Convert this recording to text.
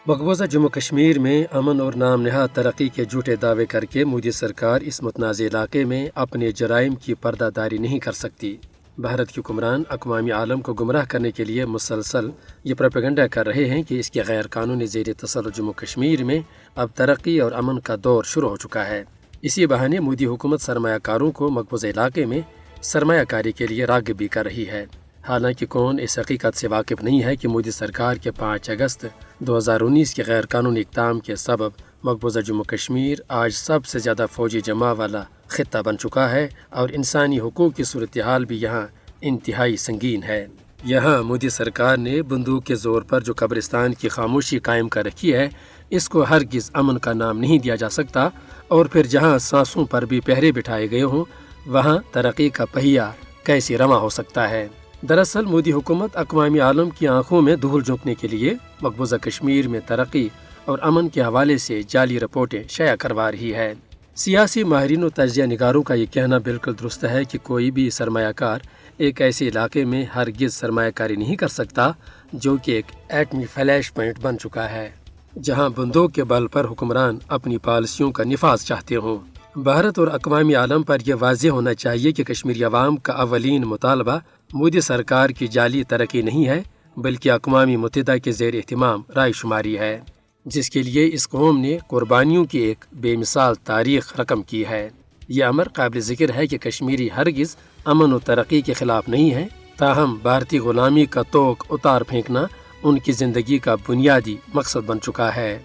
مقبوضہ جموں کشمیر میں امن اور نام نہاد ترقی کے جھوٹے دعوے کر کے مودی سرکار اس متنازع علاقے میں اپنے جرائم کی پردہ داری نہیں کر سکتی۔ بھارت کے حکمران اقوام عالم کو گمراہ کرنے کے لیے مسلسل یہ پروپیگنڈا کر رہے ہیں کہ اس کے غیر قانونی زیر تسلط جموں کشمیر میں اب ترقی اور امن کا دور شروع ہو چکا ہے۔ اسی بہانے مودی حکومت سرمایہ کاروں کو مقبوضہ علاقے میں سرمایہ کاری کے لیے راغب بھی کر رہی ہے۔ حالانکہ کون اس حقیقت سے واقف نہیں ہے کہ مودی سرکار کے 5 اگست 2019 کے غیر قانونی اقدام کے سبب مقبوضہ جموں کشمیر آج سب سے زیادہ فوجی جمع والا خطہ بن چکا ہے اور انسانی حقوق کی صورتحال بھی یہاں انتہائی سنگین ہے۔ یہاں مودی سرکار نے بندوق کے زور پر جو قبرستان کی خاموشی قائم کر رکھی ہے، اس کو ہرگز امن کا نام نہیں دیا جا سکتا، اور پھر جہاں سانسوں پر بھی پہرے بٹھائے گئے ہوں وہاں ترقی کا پہیہ کیسے رواں ہو سکتا ہے؟ دراصل مودی حکومت اقوام عالم کی آنکھوں میں دھول جھونکنے کے لیے مقبوضہ کشمیر میں ترقی اور امن کے حوالے سے جعلی رپورٹیں شائع کروا رہی ہے۔ سیاسی ماہرین و تجزیہ نگاروں کا یہ کہنا بالکل درست ہے کہ کوئی بھی سرمایہ کار ایک ایسے علاقے میں ہرگز سرمایہ کاری نہیں کر سکتا جو کہ ایک ایٹمی فلیش پوائنٹ بن چکا ہے، جہاں بندوق کے بل پر حکمران اپنی پالیسیوں کا نفاذ چاہتے ہوں۔ بھارت اور اقوام عالم پر یہ واضح ہونا چاہیے کہ کشمیری عوام کا اولین مطالبہ مودی سرکار کی جعلی ترقی نہیں ہے، بلکہ اقوام متحدہ کے زیر اہتمام رائے شماری ہے، جس کے لیے اس قوم نے قربانیوں کی ایک بے مثال تاریخ رقم کی ہے۔ یہ امر قابل ذکر ہے کہ کشمیری ہرگز امن و ترقی کے خلاف نہیں ہے، تاہم بھارتی غلامی کا توق اتار پھینکنا ان کی زندگی کا بنیادی مقصد بن چکا ہے۔